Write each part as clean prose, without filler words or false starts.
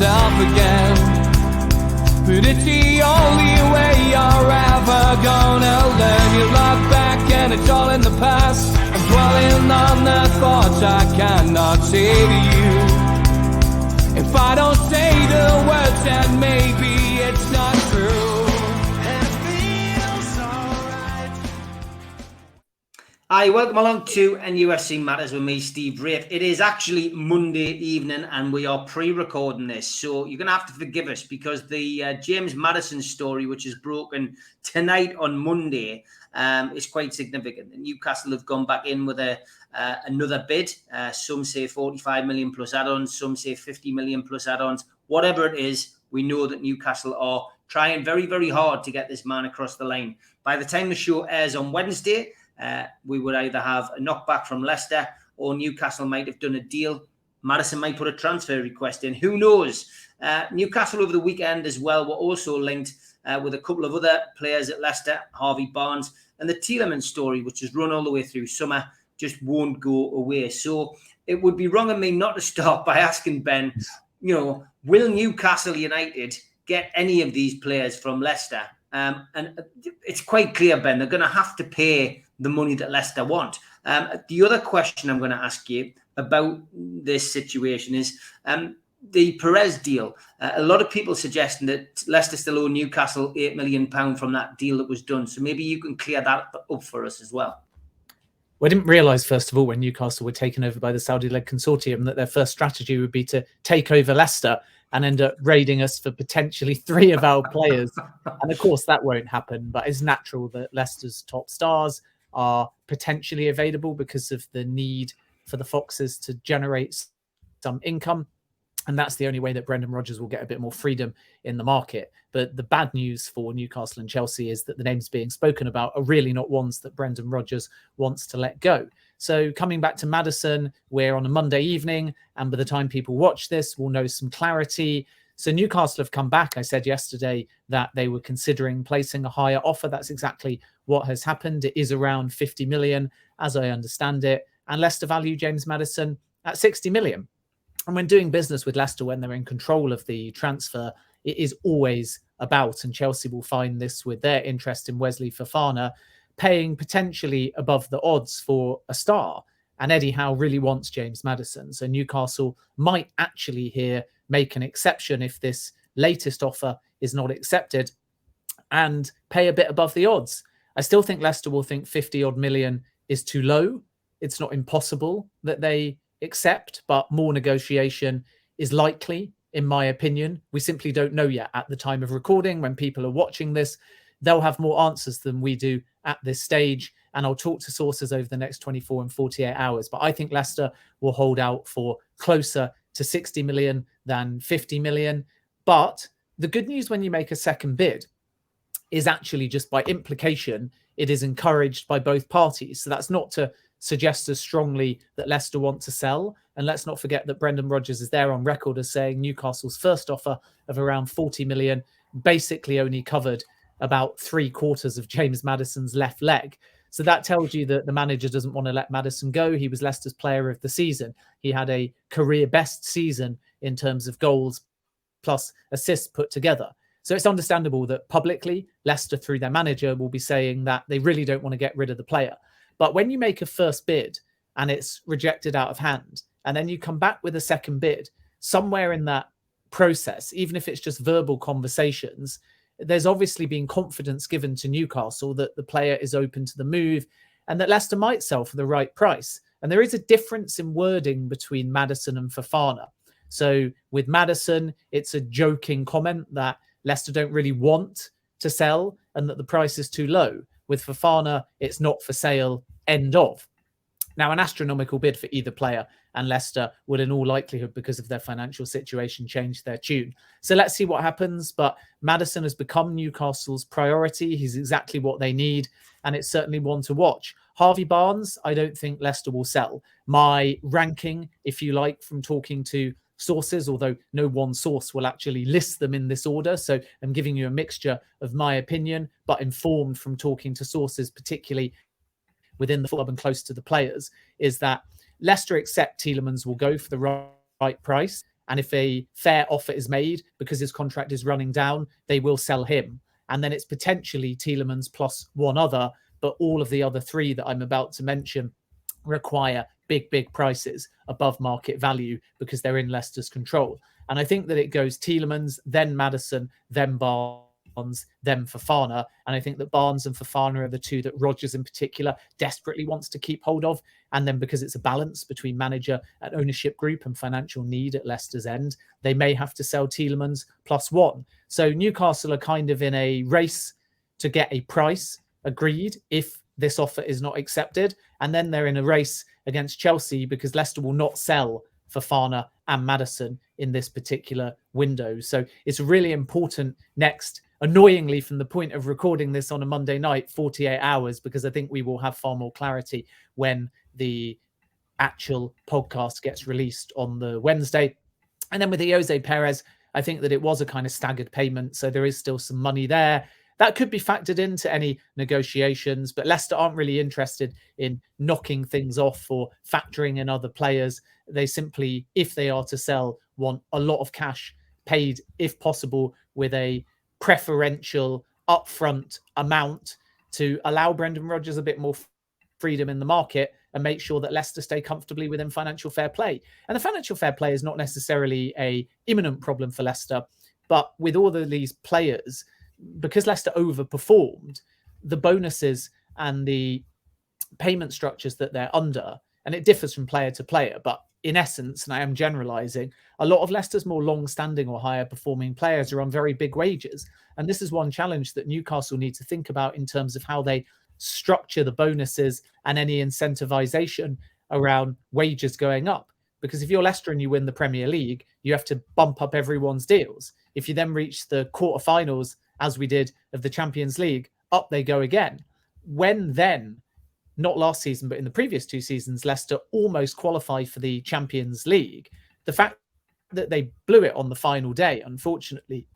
myself again. But it's the only way you're ever gonna learn. You look back and it's all in the past. I'm dwelling on the thoughts I cannot say to you. If I don't say the words, then maybe it's not true. And it feels alright. Hi, welcome along to NUFC Matters with me, Steve Wraith. It is actually Monday evening and we are pre-recording this. So you're going to have to forgive us because the James Maddison story, which is broken tonight on Monday, is quite significant. Newcastle have gone back in with another bid. Some say 45 million plus add-ons. Some say 50 million plus add-ons. Whatever it is, we know that Newcastle are trying very, very hard to get this man across the line. By the time the show airs on Wednesday, we would either have a knockback from Leicester or Newcastle might have done a deal. Maddison might put a transfer request in. Who knows? Newcastle over the weekend as well were also linked with a couple of other players at Leicester, Harvey Barnes, and the Tielemans story, which has run all the way through summer, just won't go away. So it would be wrong of me not to start by asking Ben, will Newcastle United get any of these players from Leicester? And it's quite clear, Ben, they're going to have to pay the money that Leicester want. The other question I'm going to ask you about this situation is the Perez deal. A lot of people suggesting that Leicester still owe Newcastle £8 million from that deal that was done. So maybe you can clear that up for us as well. Well, I didn't realise, first of all, when Newcastle were taken over by the Saudi-led consortium, that their first strategy would be to take over Leicester and end up raiding us for potentially 3 of our players. And of course, that won't happen. But it's natural that Leicester's top stars are potentially available because of the need for the Foxes to generate some income. And that's the only way that Brendan Rodgers will get a bit more freedom in the market. But the bad news for Newcastle and Chelsea is that the names being spoken about are really not ones that Brendan Rodgers wants to let go. So coming back to Maddison, we're on a Monday evening, and by the time people watch this, we'll know some clarity. So Newcastle have come back. I said yesterday that they were considering placing a higher offer. That's exactly what has happened. It is around 50 million, as I understand it. And Leicester value James Maddison at 60 million. And when doing business with Leicester, when they're in control of the transfer, it is always about, and Chelsea will find this with their interest in Wesley Fofana, paying potentially above the odds for a star. And Eddie Howe really wants James Maddison. So Newcastle might actually here make an exception if this latest offer is not accepted and pay a bit above the odds. I still think Leicester will think 50 odd million is too low. It's not impossible that they accept, but more negotiation is likely, in my opinion. We simply don't know yet at the time of recording. When people are watching this, they'll have more answers than we do at this stage. And I'll talk to sources over the next 24 and 48 hours. But I think Leicester will hold out for closer to 60 million than 50 million. But the good news when you make a second bid is actually just by implication, it is encouraged by both parties. So that's not to suggest as strongly that Leicester want to sell. And let's not forget that Brendan Rodgers is there on record as saying Newcastle's first offer of around 40 million basically only covered about 3/4 of James Maddison's left leg. So that tells you that the manager doesn't want to let Maddison go. He was Leicester's player of the season. He had a career best season in terms of goals plus assists put together. So it's understandable that publicly Leicester, through their manager, will be saying that they really don't want to get rid of the player. But when you make a first bid and it's rejected out of hand, and then you come back with a second bid, somewhere in that process, even if it's just verbal conversations, there's obviously been confidence given to Newcastle that the player is open to the move and that Leicester might sell for the right price. And there is a difference in wording between Maddison and Fofana. So with Maddison, it's a joking comment that Leicester don't really want to sell and that the price is too low. With Fofana, it's not for sale, end of. Now, an astronomical bid for either player, and Leicester would in all likelihood, because of their financial situation, change their tune. So let's see what happens. But Maddison has become Newcastle's priority. He's exactly what they need, and it's certainly one to watch. Harvey Barnes, I don't think Leicester will sell. My ranking, if you like, from talking to sources, although no one source will actually list them in this order. So I'm giving you a mixture of my opinion, but informed from talking to sources, particularly within the club and close to the players, is that Leicester accept Tielemans will go for the right price. And if a fair offer is made because his contract is running down, they will sell him. And then it's potentially Tielemans plus one other, but all of the other three that I'm about to mention require big prices above market value because they're in Leicester's control. And I think that it goes Tielemans, then Maddison, then Barnes, then Fofana. And I think that Barnes and Fofana are the two that Rodgers in particular desperately wants to keep hold of. And then because it's a balance between manager and ownership group and financial need at Leicester's end, they may have to sell Tielemans plus one. So Newcastle are kind of in a race to get a price agreed if this offer is not accepted. And then they're in a race against Chelsea because Leicester will not sell Fofana and Maddison in this particular window. So it's really important next, annoyingly from the point of recording this on a Monday night, 48 hours, because I think we will have far more clarity when the actual podcast gets released on the Wednesday. And then with the Jose Perez, I think that it was a kind of staggered payment. So there is still some money there. That could be factored into any negotiations, but Leicester aren't really interested in knocking things off or factoring in other players. They simply, if they are to sell, want a lot of cash paid, if possible, with a preferential upfront amount to allow Brendan Rodgers a bit more freedom in the market and make sure that Leicester stay comfortably within financial fair play. And the financial fair play is not necessarily an imminent problem for Leicester, but with all of these players, because Leicester overperformed, the bonuses and the payment structures that they're under, and it differs from player to player, but in essence, and I am generalizing, a lot of Leicester's more long-standing or higher performing players are on very big wages. And this is one challenge that Newcastle need to think about in terms of how they structure the bonuses and any incentivization around wages going up. Because if you're Leicester and you win the Premier League, you have to bump up everyone's deals. If you then reach the quarterfinals, as we did of the Champions League, up they go again. When then, not last season, but in the previous two seasons, Leicester almost qualified for the Champions League. The fact that they blew it on the final day, unfortunately,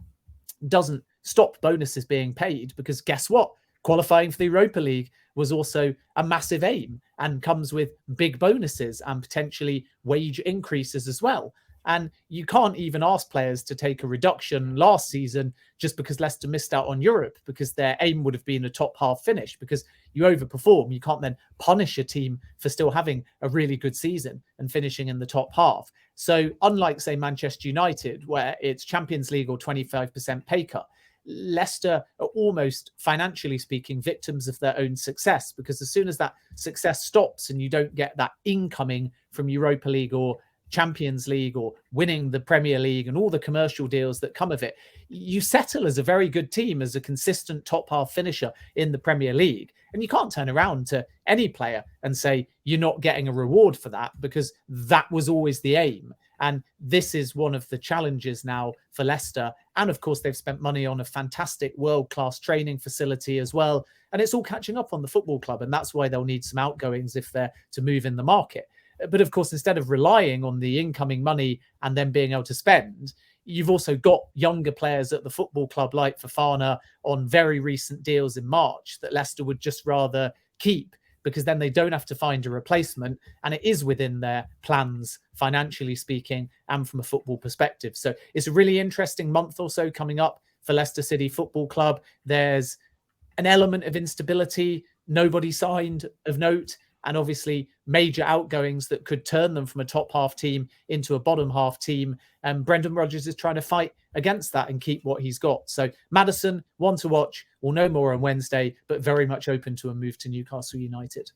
doesn't stop bonuses being paid, because guess what? Qualifying for the Europa League was also a massive aim and comes with big bonuses and potentially wage increases as well. And you can't even ask players to take a reduction last season just because Leicester missed out on Europe, because their aim would have been a top half finish. Because you overperform, you can't then punish a team for still having a really good season and finishing in the top half. So unlike, say, Manchester United, where it's Champions League or 25% pay cut, Leicester are almost, financially speaking, victims of their own success, because as soon as that success stops and you don't get that incoming from Europa League or Champions League or winning the Premier League and all the commercial deals that come of it, you settle as a very good team, as a consistent top half finisher in the Premier League. And you can't turn around to any player and say you're not getting a reward for that, because that was always the aim. And this is one of the challenges now for Leicester. And of course, they've spent money on a fantastic world-class training facility as well. And it's all catching up on the football club. And that's why they'll need some outgoings if they're to move in the market. But of course, instead of relying on the incoming money and then being able to spend, you've also got younger players at the football club like Fofana on very recent deals in March that Leicester would just rather keep, because then they don't have to find a replacement. And it is within their plans, financially speaking, and from a football perspective. So it's a really interesting month or so coming up for Leicester City Football Club. There's an element of instability, nobody signed of note, and obviously major outgoings that could turn them from a top half team into a bottom half team. And Brendan Rodgers is trying to fight against that and keep what he's got. So Maddison, one to watch. We'll know more on Wednesday, but very much open to a move to Newcastle United.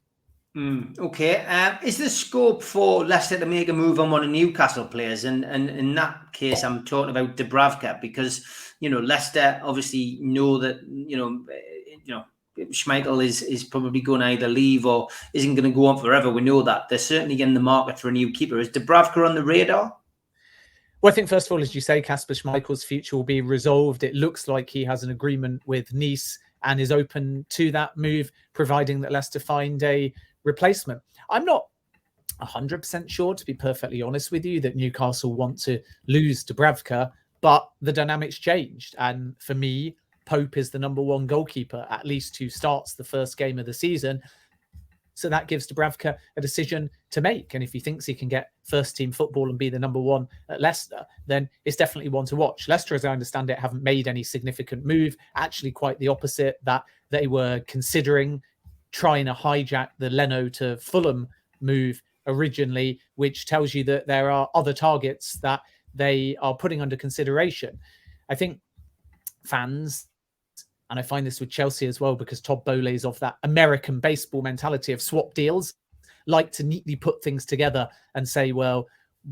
Okay. Is there scope for Leicester to make a move on one of Newcastle players? And in that case, I'm talking about Dubravka, because, Leicester obviously know that, Schmeichel is probably going to either leave or isn't going to go on forever. We know that. They're certainly in the market for a new keeper. Is Dubravka on the radar? Well, I think, first of all, as you say, Kasper Schmeichel's future will be resolved. It looks like he has an agreement with Nice and is open to that move, providing that Leicester find a replacement. I'm not 100% sure, to be perfectly honest with you, that Newcastle want to lose Dubravka, but the dynamics changed. And for me, Pope is the number one goalkeeper, at least who starts the first game of the season. So that gives Dubravka a decision to make. And if he thinks he can get first team football and be the number one at Leicester, then it's definitely one to watch. Leicester, as I understand it, haven't made any significant move. Actually, quite the opposite, that they were considering trying to hijack the Leno to Fulham move originally, which tells you that there are other targets that they are putting under consideration. I think fans, and I find this with Chelsea as well, because Todd Bowley is of that American baseball mentality of swap deals, like to neatly put things together and say, well,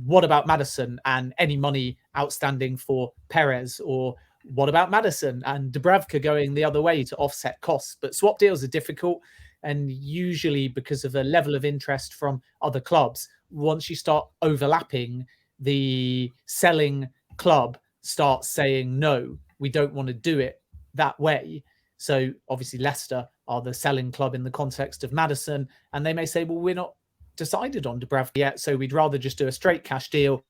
what about Maddison and any money outstanding for Perez? Or what about Maddison and Dubravka going the other way to offset costs? But swap deals are difficult. And usually because of a level of interest from other clubs, once you start overlapping, the selling club starts saying, no, we don't want to do it that way. So obviously Leicester are the selling club in the context of Maddison, and they may say, well, we're not decided on Dubravka yet, so we'd rather just do a straight cash deal,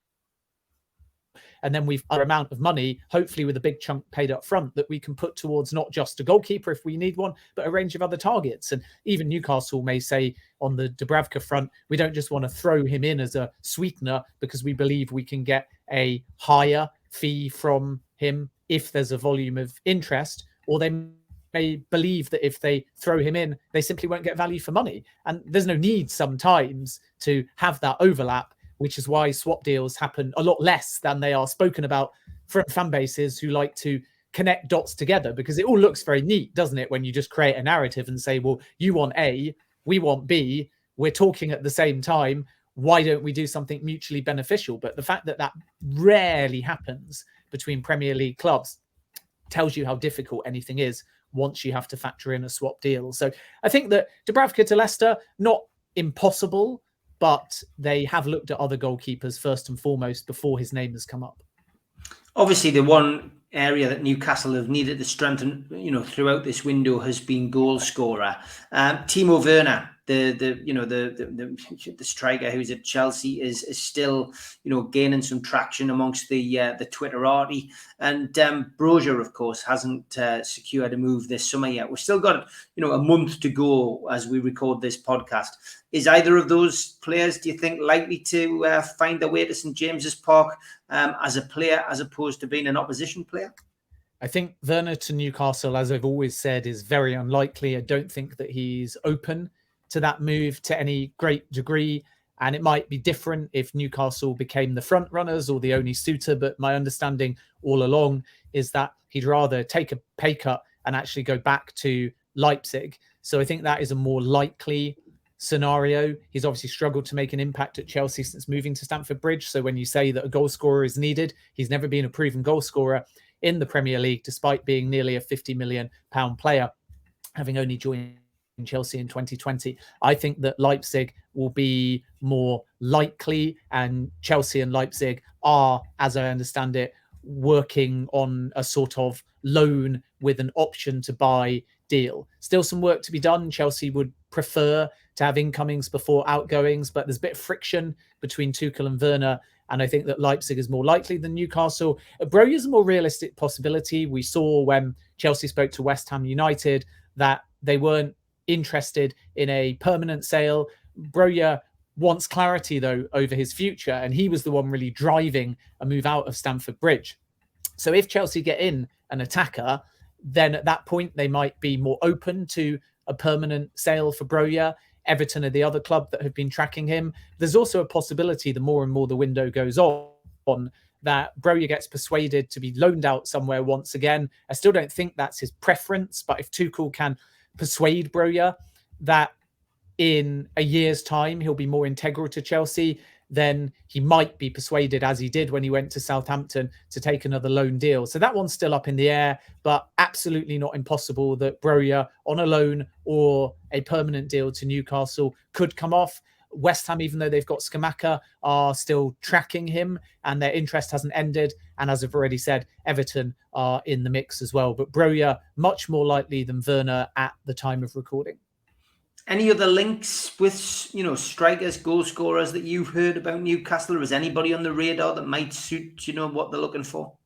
and then we've our amount of money, hopefully with a big chunk paid up front, that we can put towards not just a goalkeeper if we need one, but a range of other targets. And even Newcastle may say on the Dubravka front, we don't just want to throw him in as a sweetener because we believe we can get a higher fee from him if there's a volume of interest, or they may believe that if they throw him in, they simply won't get value for money. And there's no need sometimes to have that overlap, which is why swap deals happen a lot less than they are spoken about from fan bases who like to connect dots together, because it all looks very neat, doesn't it? When you just create a narrative and say, well, you want A, we want B, we're talking at the same time. Why don't we do something mutually beneficial? But the fact that that rarely happens between Premier League clubs tells you how difficult anything is once you have to factor in a swap deal. So I think that Dubravka to Leicester, not impossible, but they have looked at other goalkeepers first and foremost before his name has come up. Obviously, the one area that Newcastle have needed to strengthen, throughout this window has been goal scorer. Timo Werner, the striker who's at Chelsea, is still gaining some traction amongst the Twitterati, and Brozier, of course, hasn't secured a move this summer yet. We've still got a month to go as we record this podcast. Is either of those players, do you think, likely to find their way to St James's Park as a player as opposed to being an opposition player? I think Werner to Newcastle, as I've always said, is very unlikely. I don't think that he's open to that move to any great degree. And it might be different if Newcastle became the front runners or the only suitor. But my understanding all along is that he'd rather take a pay cut and actually go back to Leipzig. So I think that is a more likely scenario. He's obviously struggled to make an impact at Chelsea since moving to Stamford Bridge. So when you say that a goal scorer is needed, he's never been a proven goal scorer in the Premier League, despite being nearly a £50 million player, having only joined Chelsea in 2020. I think that Leipzig will be more likely, and Chelsea and Leipzig are, as I understand it, working on a sort of loan with an option to buy deal. Still some work to be done. Chelsea would prefer to have incomings before outgoings, but there's a bit of friction between Tuchel and Werner, and I think that Leipzig is more likely than Newcastle. Broja is a more realistic possibility. We saw when Chelsea spoke to West Ham United that they weren't interested in a permanent sale. Broja wants clarity, though, over his future, and he was the one really driving a move out of Stamford Bridge. So if Chelsea get in an attacker, then at that point they might be more open to a permanent sale for Broja. Everton are the other club that have been tracking him. There's also a possibility, the more and more the window goes on, that Broja gets persuaded to be loaned out somewhere once again. I still don't think that's his preference, but if Tuchel can persuade Broja that in a year's time he'll be more integral to Chelsea, then he might be persuaded, as he did when he went to Southampton, to take another loan deal. So that one's still up in the air, but absolutely not impossible that Broja on a loan or a permanent deal to Newcastle could come off. West Ham, even though they've got Scamacca, are still tracking him and their interest hasn't ended. And as I've already said, Everton are in the mix as well. But Broja, much more likely than Werner at the time of recording. Any other links with, strikers, goal scorers that you've heard about Newcastle? Or is anybody on the radar that might suit, what they're looking for?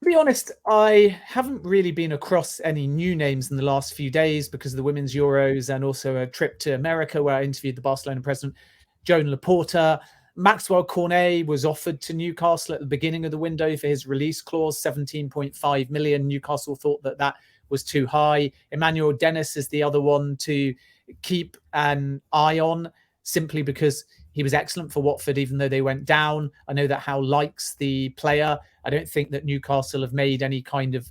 To be honest, I haven't really been across any new names in the last few days because of the Women's Euros and also a trip to America where I interviewed the Barcelona president, Joan Laporta. Maxwell Cornet was offered to Newcastle at the beginning of the window for his release clause, 17.5 million. Newcastle thought that that was too high. Emmanuel Dennis is the other one to keep an eye on, simply because he was excellent for Watford, even though they went down. I know that Howe likes the player. I don't think that Newcastle have made any kind of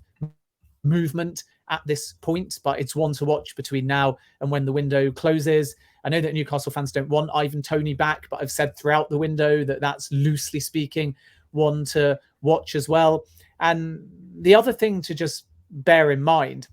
movement at this point, but it's one to watch between now and when the window closes. I know that Newcastle fans don't want Ivan Toney back, but I've said throughout the window that that's, loosely speaking, one to watch as well. And the other thing to just bear in mind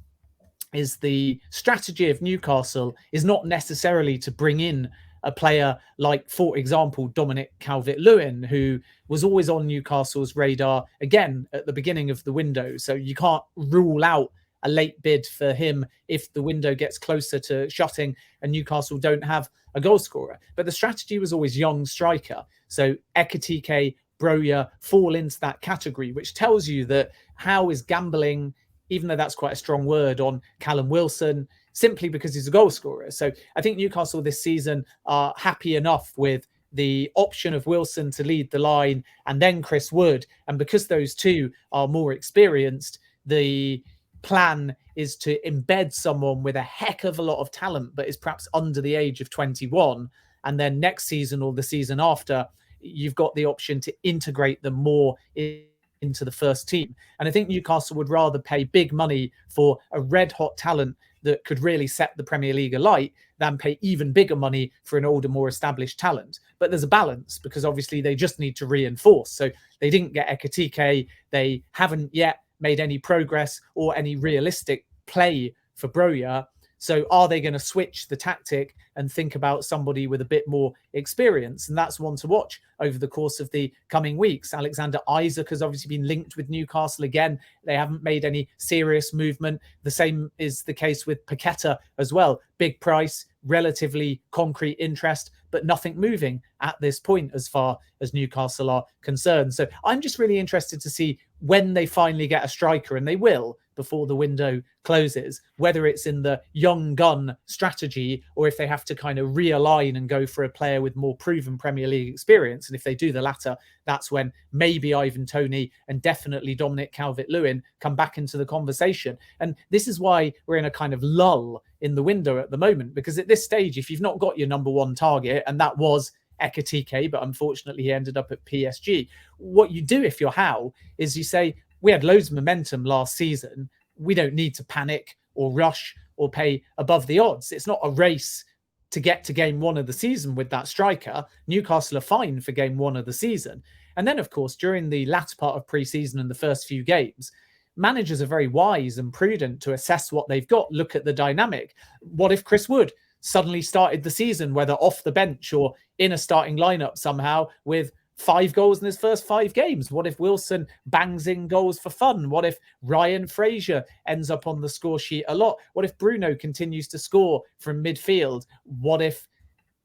is the strategy of Newcastle is not necessarily to bring in a player like, for example, Dominic Calvert-Lewin, who was always on Newcastle's radar, again, at the beginning of the window. So you can't rule out a late bid for him if the window gets closer to shutting and Newcastle don't have a goal scorer. But the strategy was always young striker. So Ekitike, Broja fall into that category, which tells you that Howe is gambling, even though that's quite a strong word, on Callum Wilson, simply because he's a goal scorer. So I think Newcastle this season are happy enough with the option of Wilson to lead the line and then Chris Wood. And because those two are more experienced, the plan is to embed someone with a heck of a lot of talent, but is perhaps under the age of 21. And then next season or the season after, you've got the option to integrate them more into the first team. And I think Newcastle would rather pay big money for a red hot talent that could really set the Premier League alight than pay even bigger money for an older, more established talent. But there's a balance, because obviously they just need to reinforce. So they didn't get Ekitike. They haven't yet made any progress or any realistic play for Broja. So are they going to switch the tactic and think about somebody with a bit more experience? And that's one to watch over the course of the coming weeks. Alexander Isak has obviously been linked with Newcastle again. They haven't made any serious movement. The same is the case with Paqueta as well. Big price, relatively concrete interest, but nothing moving at this point as far as Newcastle are concerned. So I'm just really interested to see when they finally get a striker, and they will before the window closes, whether it's in the young gun strategy or if they have to kind of realign and go for a player with more proven Premier League experience. And if they do the latter, that's when maybe Ivan Toney and definitely Dominic Calvert-Lewin come back into the conversation. And this is why we're in a kind of lull in the window at the moment, because at this stage, if you've not got your number one target, and that was Ekitike, but unfortunately he ended up at PSG, what you do if you're Howe is you say, we had loads of momentum last season. We don't need to panic or rush or pay above the odds. It's not a race to get to game one of the season with that striker. Newcastle are fine for game one of the season. And then, of course, during the latter part of pre-season and the first few games, managers are very wise and prudent to assess what they've got, look at the dynamic. What if Chris Wood suddenly started the season, whether off the bench or in a starting lineup somehow, with 5 goals in his first 5 games? What if Wilson bangs in goals for fun? What if Ryan Fraser ends up on the score sheet a lot? What if Bruno continues to score from midfield? What if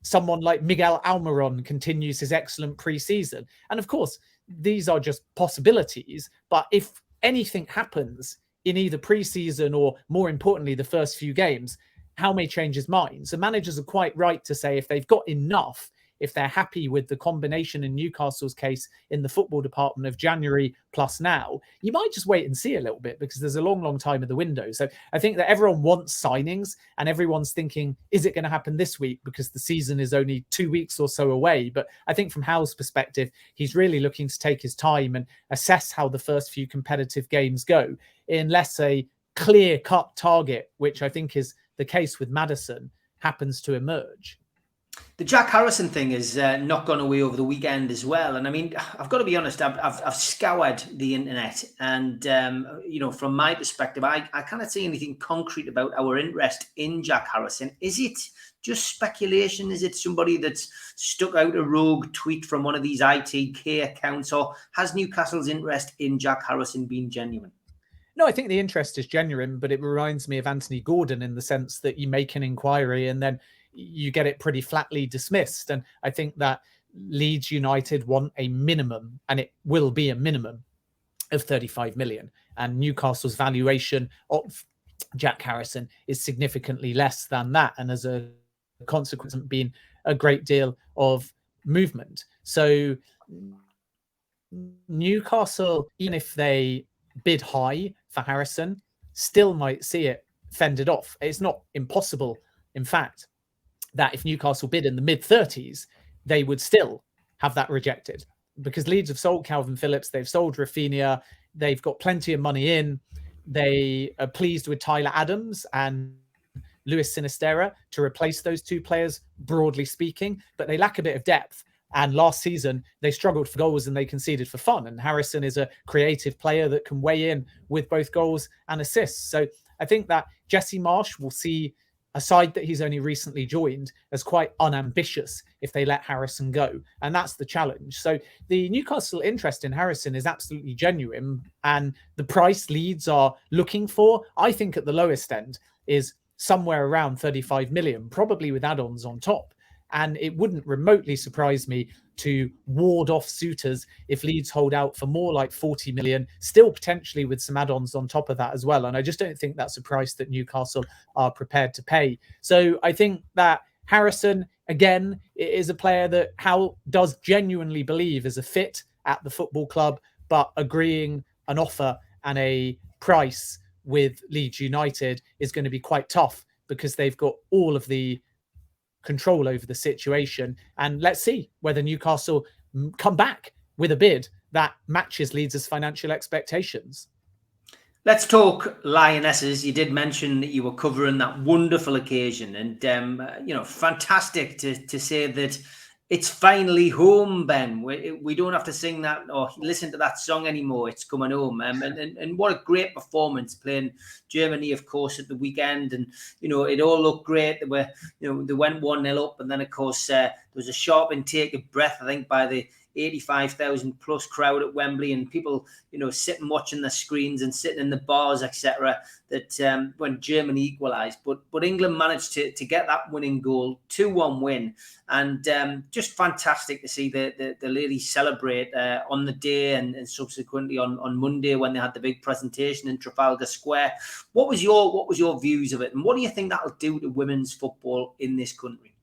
someone like Miguel Almiron continues his excellent pre-season? And of course, these are just possibilities. But if anything happens in either pre-season or, more importantly, the first few games, Howe may change his mind. So managers are quite right to say if they've got enough, if they're happy with the combination in Newcastle's case in the football department of January plus now, you might just wait and see a little bit, because there's a long, long time in the window. So I think that everyone wants signings and everyone's thinking, is it going to happen this week? Because the season is only 2 weeks or so away. But I think from Howe's perspective, he's really looking to take his time and assess how the first few competitive games go, unless a clear-cut target, which I think is the case with Maddison, happens to emerge. The Jack Harrison thing has not gone away over the weekend as well. And I mean, I've got to be honest, I've scoured the internet, and, from my perspective, I can't see anything concrete about our interest in Jack Harrison. Is it just speculation? Is it somebody that's stuck out a rogue tweet from one of these ITK accounts, or has Newcastle's interest in Jack Harrison been genuine? No, I think the interest is genuine, but it reminds me of Anthony Gordon in the sense that you make an inquiry and then you get it pretty flatly dismissed. And I think that Leeds United want a minimum, and it will be a minimum, of 35 million. And Newcastle's valuation of Jack Harrison is significantly less than that. And as a consequence, has been a great deal of movement. So Newcastle, even if they bid high for Harrison, still might see it fended off. It's not impossible, in fact, that if Newcastle bid in the mid-30s, they would still have that rejected, because Leeds have sold Calvin Phillips, they've sold Rafinha, they've got plenty of money in, they are pleased with Tyler Adams and Luis Sinisterra to replace those two players, broadly speaking, but they lack a bit of depth. And last season, they struggled for goals and they conceded for fun. And Harrison is a creative player that can weigh in with both goals and assists. So I think that Jesse Marsh will see a side that he's only recently joined as quite unambitious if they let Harrison go. And that's the challenge. So the Newcastle interest in Harrison is absolutely genuine. And the price Leeds are looking for, I think at the lowest end, is somewhere around 35 million, probably with add-ons on top. And it wouldn't remotely surprise me to ward off suitors if Leeds hold out for more like 40 million, still potentially with some add-ons on top of that as well. And I just don't think that's a price that Newcastle are prepared to pay. So I think that Harrison, again, is a player that Hal does genuinely believe is a fit at the football club, but agreeing an offer and a price with Leeds United is going to be quite tough, because they've got all of the control over the situation. And let's see whether Newcastle come back with a bid that matches Leeds' financial expectations. Let's talk Lionesses. You did mention that you were covering that wonderful occasion, and fantastic to say that it's finally home, Ben. We don't have to sing that or listen to that song anymore. It's coming home. And what a great performance, playing Germany, of course, at the weekend. And, it all looked great. They went 1-0 up. And then, of course, there was a sharp intake of breath, I think, by the 85,000 plus crowd at Wembley, and people, sitting watching the screens and sitting in the bars, etc. That when Germany equalised, but England managed to get that winning goal, 2-1 win, and just fantastic to see the ladies celebrate on the day and subsequently on Monday when they had the big presentation in Trafalgar Square. What was your views of it, and what do you think that'll do to women's football in this country?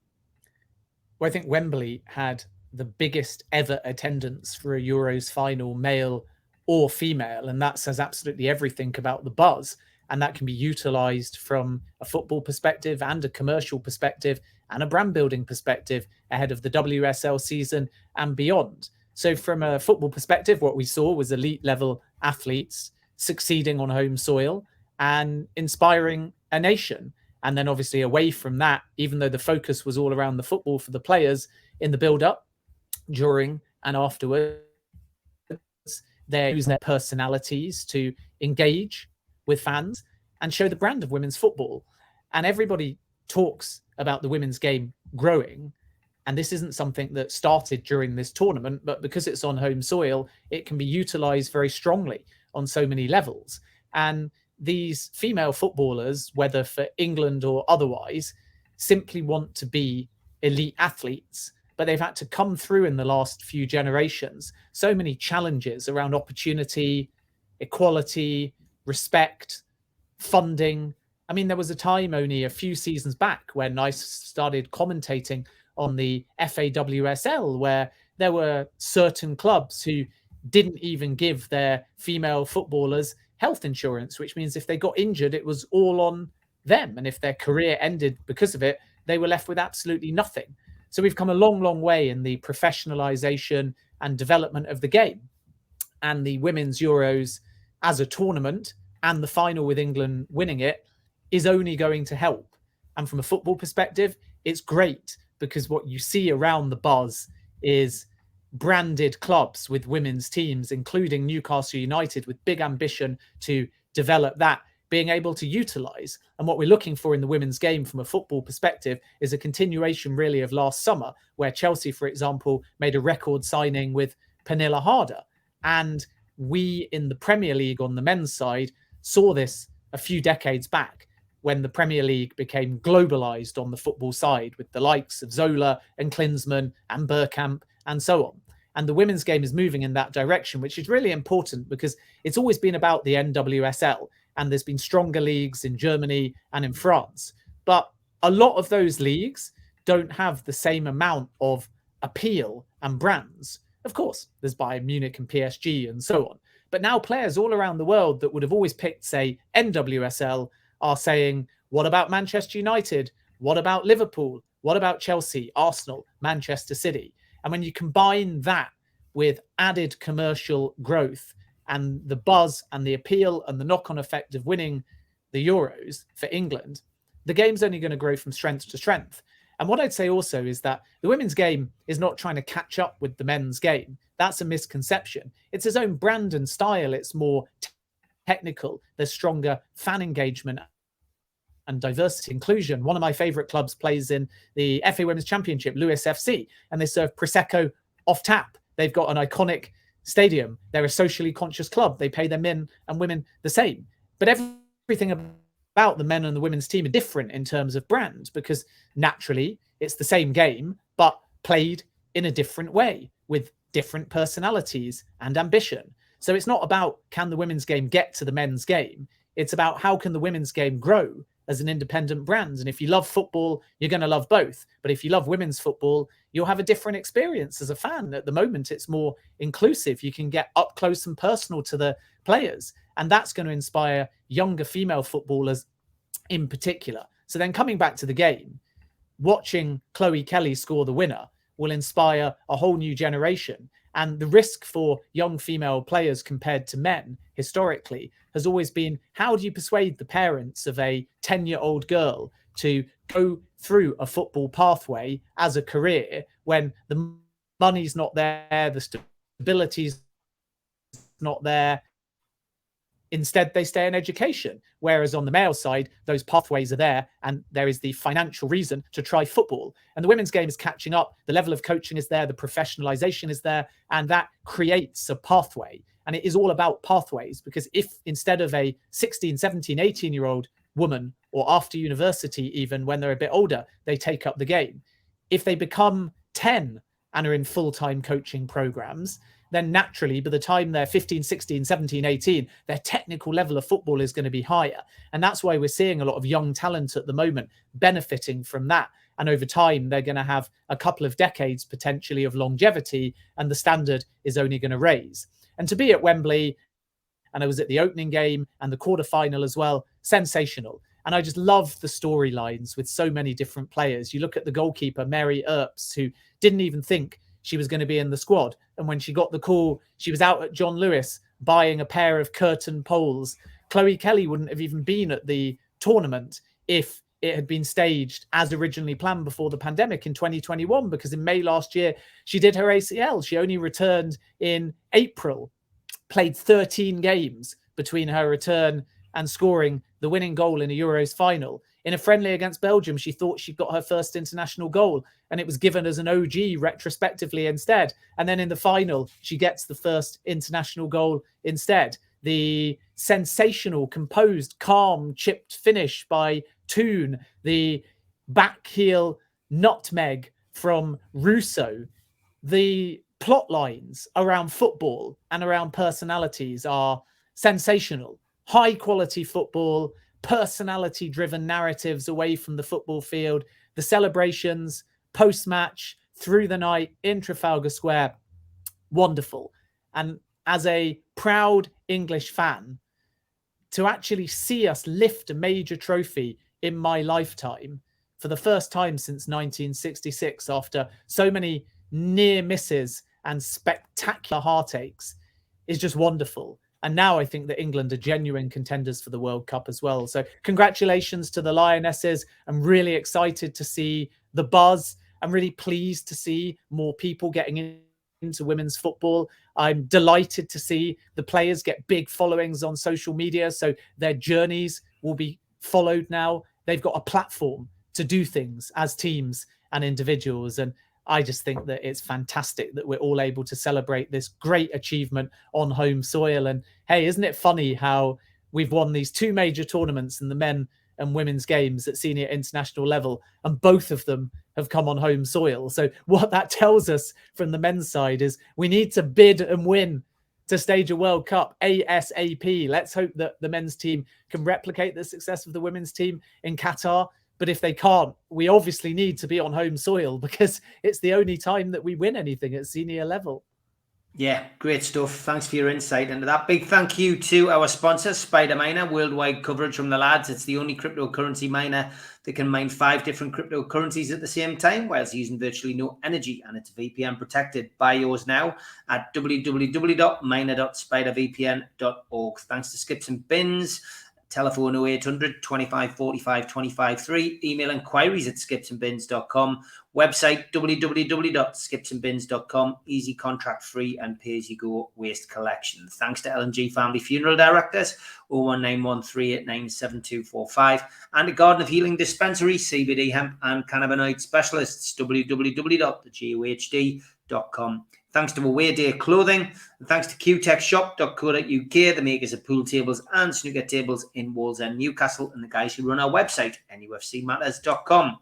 Well, I think Wembley had the biggest ever attendance for a Euros final, male or female, and that says absolutely everything about the buzz. And that can be utilised from a football perspective and a commercial perspective and a brand building perspective ahead of the WSL season and beyond. So from a football perspective, what we saw was elite level athletes succeeding on home soil and inspiring a nation. And then obviously away from that, even though the focus was all around the football for the players in the build-up, during and afterwards, they use their personalities to engage with fans and show the brand of women's football. And everybody talks about the women's game growing. And this isn't something that started during this tournament, but because it's on home soil, it can be utilized very strongly on so many levels. And these female footballers, whether for England or otherwise, simply want to be elite athletes, but they've had to come through in the last few generations. So many challenges around opportunity, equality, respect, funding. I mean, there was a time only a few seasons back when I started commentating on the FAWSL, where there were certain clubs who didn't even give their female footballers health insurance, which means if they got injured, it was all on them. And if their career ended because of it, they were left with absolutely nothing. So we've come a long, long way in the professionalization and development of the game. And the Women's Euros as a tournament and the final with England winning it is only going to help. And from a football perspective, it's great, because what you see around the buzz is branded clubs with women's teams, including Newcastle United, with big ambition to develop that, being able to utilize. And what we're looking for in the women's game from a football perspective is a continuation really of last summer, where Chelsea, for example, made a record signing with Pernilla Harder. And we in the Premier League on the men's side saw this a few decades back when the Premier League became globalized on the football side with the likes of Zola and Klinsmann and Bergkamp and so on. And the women's game is moving in that direction, which is really important because it's always been about the NWSL. And there's been stronger leagues in Germany and in France. But a lot of those leagues don't have the same amount of appeal and brands. Of course, there's Bayern Munich and PSG and so on. But now players all around the world that would have always picked, say, NWSL are saying, what about Manchester United? What about Liverpool? What about Chelsea, Arsenal, Manchester City? And when you combine that with added commercial growth and the buzz and the appeal and the knock-on effect of winning the Euros for England, the game's only going to grow from strength to strength. And what I'd say also is that the women's game is not trying to catch up with the men's game. That's a misconception. It's its own brand and style. It's more technical. There's stronger fan engagement and diversity inclusion. One of my favorite clubs plays in the FA Women's Championship, Lewis FC, and they serve Prosecco off tap. They've got an iconic stadium. They're a socially conscious club. They pay their men and women the same. But everything about the men and the women's team are different in terms of brand, because naturally it's the same game, but played in a different way with different personalities and ambition. So it's not about, can the women's game get to the men's game? It's about, how can the women's game grow as an independent brand? And if you love football, you're going to love both. But if you love women's football, you'll have a different experience as a fan. At the moment, it's more inclusive. You can get up close and personal to the players. And that's going to inspire younger female footballers in particular. So then coming back to the game, watching Chloe Kelly score the winner will inspire a whole new generation. And the risk for young female players compared to men historically has always been, how do you persuade the parents of a 10-year-old girl to go through a football pathway as a career when the money's not there, the stability's not there? Instead, they stay in education. Whereas on the male side, those pathways are there and there is the financial reason to try football. And the women's game is catching up. The level of coaching is there. The professionalization is there. And that creates a pathway. And it is all about pathways, because if instead of a 16, 17, 18-year-old woman, or after university, even when they're a bit older, they take up the game, if they become 10 and are in full-time coaching programs, then naturally, by the time they're 15, 16, 17, 18, their technical level of football is going to be higher. And that's why we're seeing a lot of young talent at the moment benefiting from that. And over time, they're going to have a couple of decades potentially of longevity, and the standard is only going to raise. And to be at Wembley, and I was at the opening game and the quarterfinal as well, sensational. And I just love the storylines with so many different players. You look at the goalkeeper, Mary Earps, who didn't even think she was going to be in the squad. And when she got the call, she was out at John Lewis buying a pair of curtain poles. Chloe Kelly wouldn't have even been at the tournament if it had been staged as originally planned before the pandemic in 2021, because in May last year, she did her ACL. She only returned in April, played 13 games between her return and scoring the winning goal in a Euros final. In a friendly against Belgium, she thought she got her first international goal, and it was given as an OG retrospectively instead. And then in the final, she gets the first international goal instead. The sensational, composed, calm, chipped finish by Toon, the back heel nutmeg from Russo, the plot lines around football and around personalities are sensational. High quality football, personality driven narratives away from the football field, the celebrations post-match, through the night in Trafalgar Square, wonderful. And as a proud English fan, to actually see us lift a major trophy in my lifetime for the first time since 1966, after so many near misses and spectacular heartaches, is just wonderful. And now I think that England are genuine contenders for the World Cup as well. So congratulations to the Lionesses. I'm really excited to see the buzz. I'm really pleased to see more people getting into women's football. I'm delighted to see the players get big followings on social media, so their journeys will be followed now. They've got a platform to do things as teams and individuals. And I just think that it's fantastic that we're all able to celebrate this great achievement on home soil. And hey, isn't it funny how we've won these two major tournaments, and the men and women's games at senior international level, and both of them have come on home soil. So what that tells us from the men's side is we need to bid and win to stage a World Cup ASAP. Let's hope that the men's team can replicate the success of the women's team in Qatar. But if they can't, we obviously need to be on home soil, because it's the only time that we win anything at senior level. Yeah, great stuff. Thanks for your insight into that. Big thank you to our sponsor, Spider Miner. Worldwide coverage from the lads. It's the only cryptocurrency miner that can mine 5 different cryptocurrencies at the same time whilst using virtually no energy, and it's VPN protected. Buy yours now at www.miner.spidervpn.org. Thanks to Skips and Bins. Telephone 0800 25 45 25 3. Email inquiries at skipsandbins.com. Website www.skipsandbins.com. Easy, contract free and pay as you go waste collection. Thanks to L&G Family Funeral Directors 01913897245, and the Garden of Healing Dispensary, CBD hemp and cannabinoid specialists, www.thegohd.com. Thanks to Away Day Clothing, and thanks to qtechshop.co.uk, the makers of pool tables and snooker tables in Wallsend, Newcastle, and the guys who run our website, nufcmatters.com.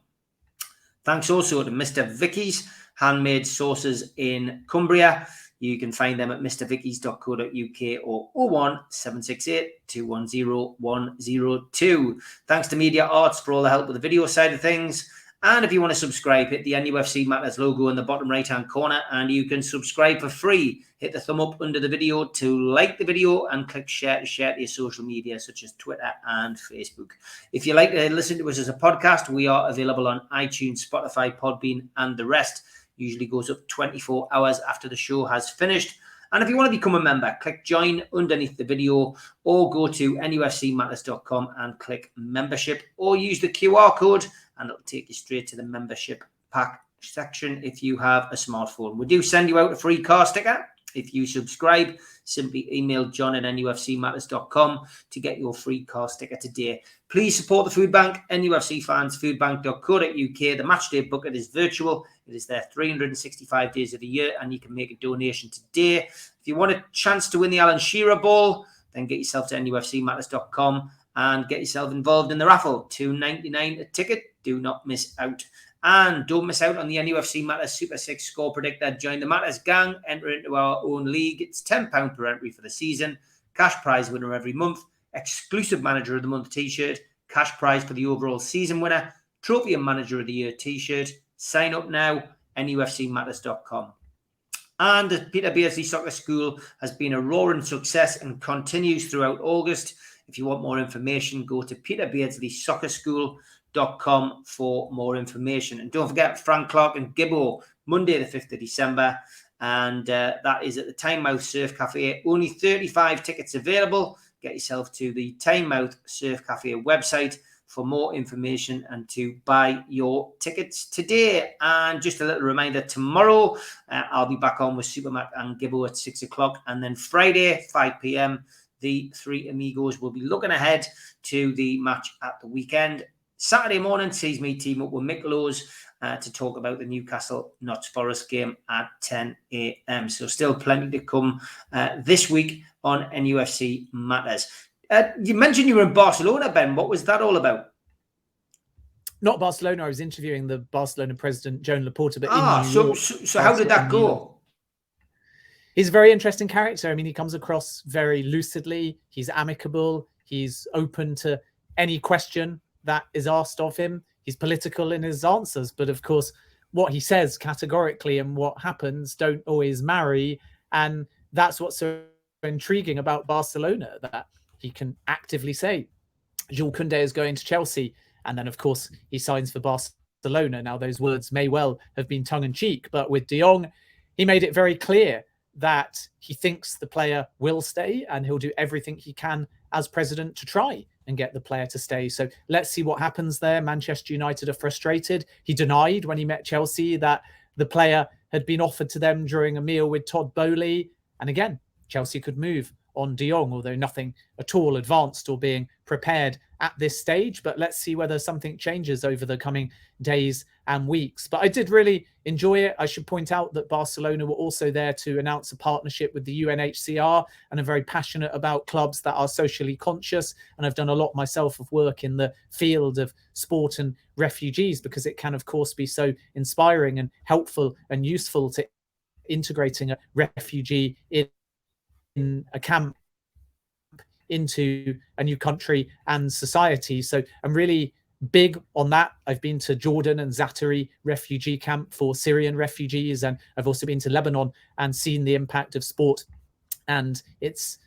Thanks also to Mr. Vicky's Handmade Sauces in Cumbria. You can find them at mrvickies.co.uk or 01768 210 102. Thanks to Media Arts for all the help with the video side of things. And if you want to subscribe, hit the NUFC Matters logo in the bottom right-hand corner, and you can subscribe for free. Hit the thumb up under the video to like the video, and click share to share to your social media, such as Twitter and Facebook. If you like to listen to us as a podcast, we are available on iTunes, Spotify, Podbean, and the rest. Usually goes up 24 hours after the show has finished. And if you want to become a member, click join underneath the video, or go to nufcmatters.com and click membership, or use the QR code and it'll take you straight to the membership pack section if you have a smartphone. We do send you out a free car sticker. If you subscribe, simply email john@nufcmatters.com to get your free car sticker today. Please support the food bank, NUFC fans, foodbank.co.uk. The matchday bucket is virtual. It is there 365 days of the year, and you can make a donation today. If you want a chance to win the Alan Shearer Ball, then get yourself to nufcmatters.com and get yourself involved in the raffle. $2.99 a ticket. Do not miss out. And don't miss out on the NUFC Matters Super 6 score predictor. Join the Matters gang. Enter into our own league. It's £10 per entry for the season. Cash prize winner every month. Exclusive Manager of the Month t-shirt. Cash prize for the overall season winner. Trophy and Manager of the Year t-shirt. Sign up now. nufcmatters.com. And the Peter Beardsley Soccer School has been a roaring success and continues throughout August. If you want more information, go to peterbeardsley.soccerschool.com for more information. And don't forget Frank Clark and Gibbo, Monday the 5th of December. And that is at the Tynemouth Surf Cafe. Only 35 tickets available. Get yourself to the Tynemouth Surf Cafe website for more information and to buy your tickets today. And just a little reminder, tomorrow I'll be back on with Supermac and Gibbo at 6 o'clock. And then Friday, 5 p.m, the three amigos will be looking ahead to the match at the weekend. Saturday morning sees me team up with Mick Lowe's to talk about the Newcastle Notts Forest game at 10 a.m. So still plenty to come this week on NUFC Matters. You mentioned you were in Barcelona, Ben. What was that all about? Not Barcelona. I was interviewing the Barcelona president, Joan Laporta, but in New York. So how did that go? He's a very interesting character. I mean, he comes across very lucidly. He's amicable. He's open to any question that is asked of him. He's political in his answers. But of course, what he says categorically and what happens don't always marry. And that's what's so intriguing about Barcelona, that he can actively say, Jules Koundé is going to Chelsea. And then, of course, he signs for Barcelona. Now, those words may well have been tongue-in-cheek, but with De Jong, he made it very clear that he thinks the player will stay, and he'll do everything he can as president to try and get the player to stay. So let's see what happens there. Manchester United are frustrated. He denied when he met Chelsea that the player had been offered to them during a meal with Todd Boehly. And again, Chelsea could move on De Jong, although nothing at all advanced or being prepared at this stage. But let's see whether something changes over the coming days and weeks. But I did really enjoy it. I should point out that Barcelona were also there to announce a partnership with the UNHCR, and are very passionate about clubs that are socially conscious. And I've done a lot myself of work in the field of sport and refugees, because it can, of course, be so inspiring and helpful and useful to integrating a refugee in a camp into a new country and society. So I'm really big on that. I've been to Jordan and Zaatari refugee camp for Syrian refugees, and I've also been to Lebanon and seen the impact of sport and its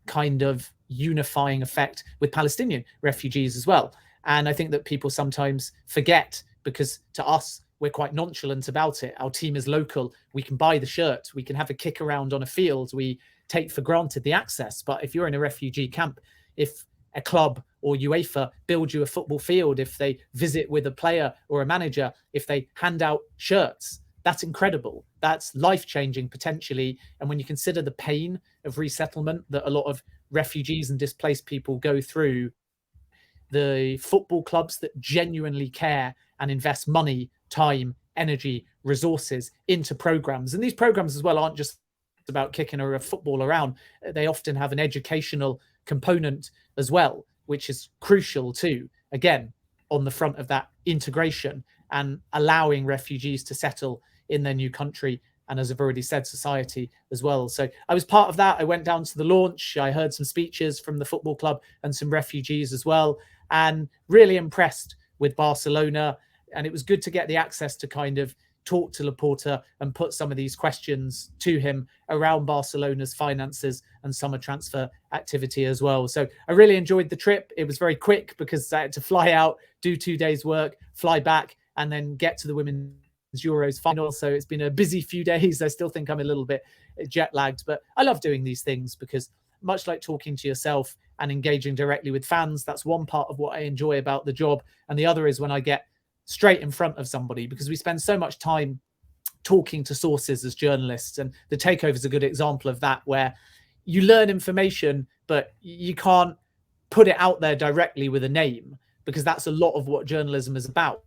kind of unifying effect with Palestinian refugees as well. And I think that people sometimes forget, because to us, we're quite nonchalant about it. Our team is local. We can buy the shirt. We can have a kick around on a field. We take for granted the access. But if you're in a refugee camp, if a club or UEFA build you a football field, if they visit with a player or a manager, if they hand out shirts, that's incredible. That's life-changing potentially. And when you consider the pain of resettlement that a lot of refugees and displaced people go through, the football clubs that genuinely care and invest money, time, energy, resources into programs. And these programs as well aren't just about kicking a football around. They often have an educational component as well, which is crucial too, again, on the front of that integration and allowing refugees to settle in their new country. And as I've already said, society as well. So I was part of that. I went down to the launch. I heard some speeches from the football club and some refugees as well, and really impressed with Barcelona. And it was good to get the access to kind of talk to Laporta and put some of these questions to him around Barcelona's finances and summer transfer activity as well. So I really enjoyed the trip. It was very quick because I had to fly out, do 2 days work, fly back, and then get to the Women's Euros final. So it's been a busy few days. I still think I'm a little bit jet lagged, but I love doing these things because, much like talking to yourself and engaging directly with fans, that's one part of what I enjoy about the job. And the other is when I get straight in front of somebody, because we spend so much time talking to sources as journalists. And the takeover is a good example of that, where you learn information, but you can't put it out there directly with a name, because that's a lot of what journalism is about.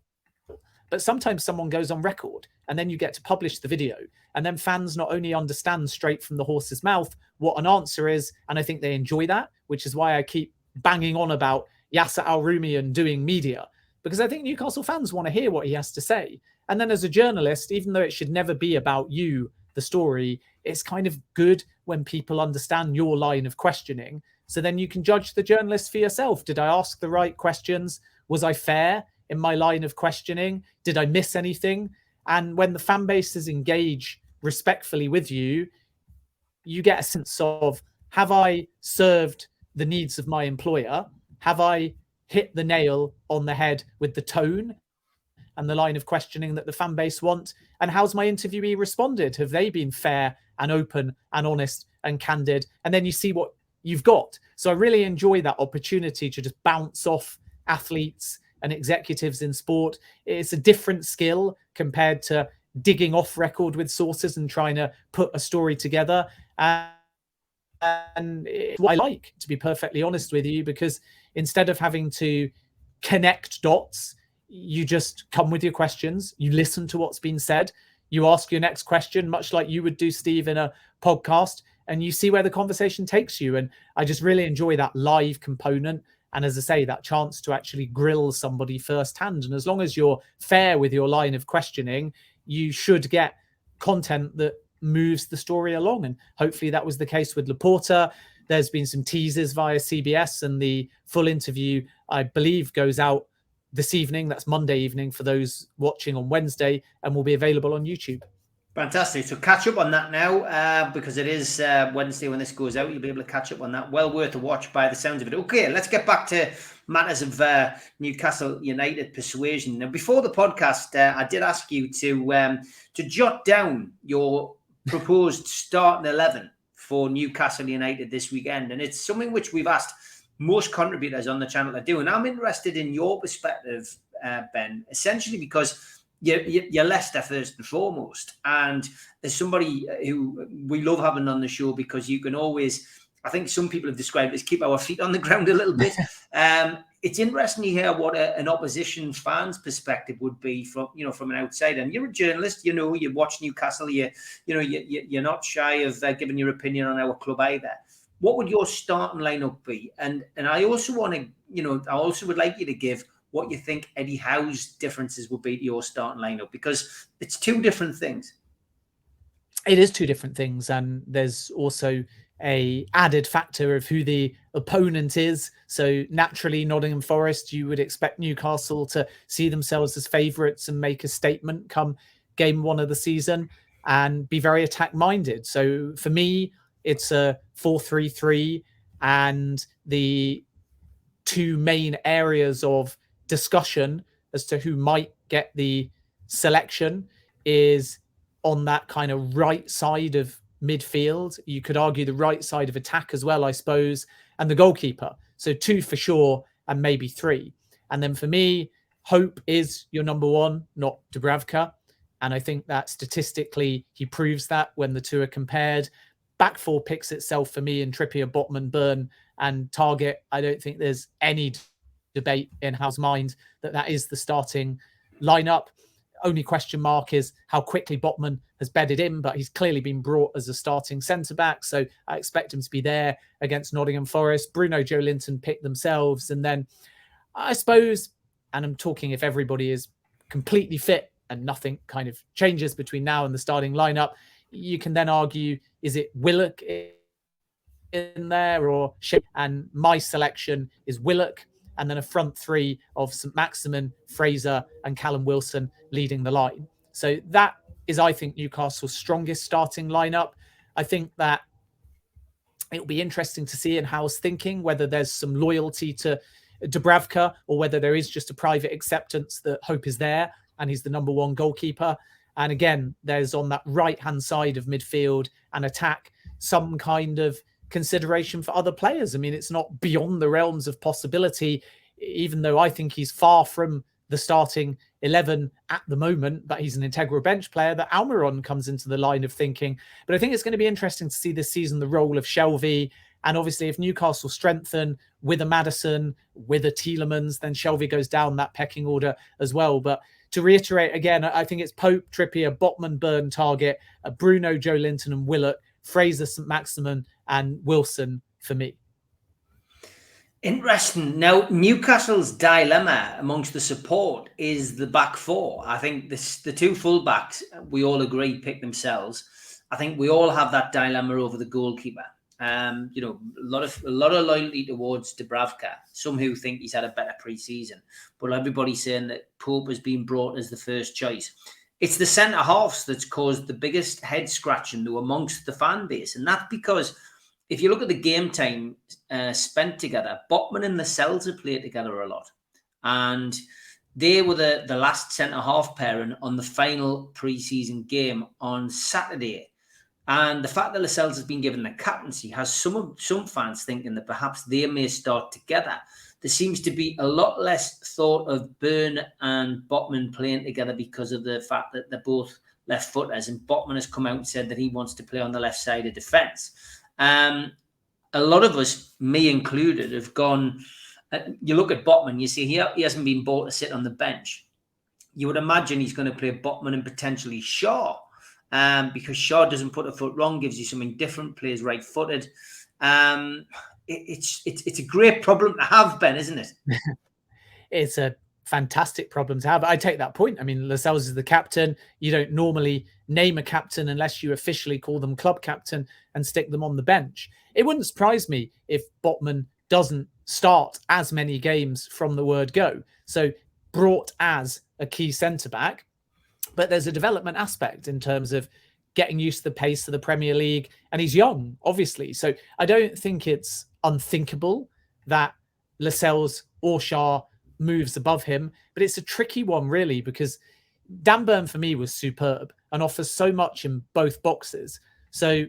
But sometimes someone goes on record and then you get to publish the video, and then fans not only understand straight from the horse's mouth what an answer is, and I think they enjoy that, which is why I keep banging on about Yasser Al-Rumayyan doing media, because I think Newcastle fans want to hear what he has to say. And then as a journalist, even though it should never be about you, the story, it's kind of good when people understand your line of questioning. So then you can judge the journalist for yourself. Did I ask the right questions? Was I fair in my line of questioning? Did I miss anything? And when the fan bases engage respectfully with you, you get a sense of, have I served the needs of my employer? Have I hit the nail on the head with the tone and the line of questioning that the fan base want? And how's my interviewee responded? Have they been fair and open and honest and candid? And then you see what you've got. So I really enjoy that opportunity to just bounce off athletes and executives in sport. It's a different skill compared to digging off record with sources and trying to put a story together. And it's what I like, to be perfectly honest with you, because instead of having to connect dots, you just come with your questions, you listen to what's been said, you ask your next question, much like you would do, Steve, in a podcast, and you see where the conversation takes you. And I just really enjoy that live component. And as I say, that chance to actually grill somebody firsthand. And as long as you're fair with your line of questioning, you should get content that moves the story along. And hopefully that was the case with Laporta. There's been some teasers via CBS, and the full interview, I believe, goes out this evening. That's Monday evening for those watching on Wednesday, and will be available on YouTube. Fantastic. So catch up on that now, because it is Wednesday when this goes out. You'll be able to catch up on that. Well worth a watch by the sounds of it. Okay, let's get back to matters of Newcastle United persuasion. Now, before the podcast, I did ask you to jot down your proposed starting 11 for Newcastle United this weekend. And it's something which we've asked most contributors on the channel to do. And I'm interested in your perspective, Ben, essentially because you're Leicester first and foremost. And as somebody who we love having on the show, because you can always I think some people have described it as keep our feet on the ground a little bit. It's interesting to hear what an opposition fan's perspective would be from an outsider. And you're a journalist, you watch Newcastle, you're not shy of giving your opinion on our club either. What would your starting lineup be? And I also want to, I also would like you to give what you think Eddie Howe's differences would be to your starting lineup, because it's two different things. It is two different things, and there's also a added factor of who the opponent is. So naturally, Nottingham Forest, you would expect Newcastle to see themselves as favourites and make a statement come game one of the season and be very attack minded. So for me, it's a 4-3-3, and the two main areas of discussion as to who might get the selection is on that kind of right side of midfield. You could argue the right side of attack as well, I suppose, and the goalkeeper. So 2 for sure, and maybe 3. And then for me, Hope is your number 1, not Dubravka. And I think that statistically, he proves that when the two are compared. Back 4 picks itself for me in Trippier, Botman, Burn, and Targett. I don't think there's any debate in Howe's mind that is the starting lineup. Only question mark is how quickly Botman has bedded in, but he's clearly been brought as a starting centre-back, so I expect him to be there against Nottingham Forest. Bruno, Joe Linton pick themselves, and then I suppose, and I'm talking if everybody is completely fit and nothing kind of changes between now and the starting lineup, you can then argue, is it Willock in there or Ship? And my selection is Willock, and then a front 3 of St. Maximin, Fraser, and Callum Wilson leading the line. So that is, I think, Newcastle's strongest starting lineup. I think that it'll be interesting to see in Howe's thinking whether there's some loyalty to Dubravka or whether there is just a private acceptance that Hope is there and he's the number 1 goalkeeper. And again, there's on that right-hand side of midfield and attack some kind of consideration for other players. I mean, it's not beyond the realms of possibility, even though I think he's far from the starting 11 at the moment, but he's an integral bench player, that Almiron comes into the line of thinking. But I think it's going to be interesting to see this season the role of Shelvey. And obviously, if Newcastle strengthen with a Maddison, with a Tielemans, then Shelvey goes down that pecking order as well. But to reiterate again, I think it's Pope, Trippier, Botman, Burn, Targett, Bruno, Joe Linton, and Willock, Fraser, St. Maximin, and Wilson for me. Interesting. Now, Newcastle's dilemma amongst the support is the back 4. I think the 2 full-backs, we all agree, pick themselves. I think we all have that dilemma over the goalkeeper. A lot of loyalty towards Dubravka. Some who think he's had a better pre-season, but everybody's saying that Pope has been brought as the first choice. It's the centre halves that's caused the biggest head scratching though amongst the fan base, and that's because if you look at the game time spent together, Botman and Lascelles have played together a lot, and they were the last centre half pairing on the final pre-season game on Saturday. And the fact that Lascelles has been given the captaincy has some fans thinking that perhaps they may start together. There seems to be a lot less thought of Burn and Botman playing together because of the fact that they're both left footers, and Botman has come out and said that he wants to play on the left side of defence. A lot of us, me included, have gone. You look at Botman, you see he hasn't been bought to sit on the bench. You would imagine he's going to play Botman and potentially Shaw. Because Shaw doesn't put a foot wrong, gives you something different, plays right-footed. It's a great problem to have, Ben, isn't it? It's a fantastic problem to have. I take that point. I mean, Lascelles is the captain. You don't normally name a captain unless you officially call them club captain and stick them on the bench. It wouldn't surprise me if Botman doesn't start as many games from the word go. So brought as a key centre-back. But there's a development aspect in terms of getting used to the pace of the Premier League. And he's young, obviously. So I don't think it's unthinkable that Lascelles or Shaw moves above him. But it's a tricky one, really, because Dan Burn, for me, was superb and offers so much in both boxes. So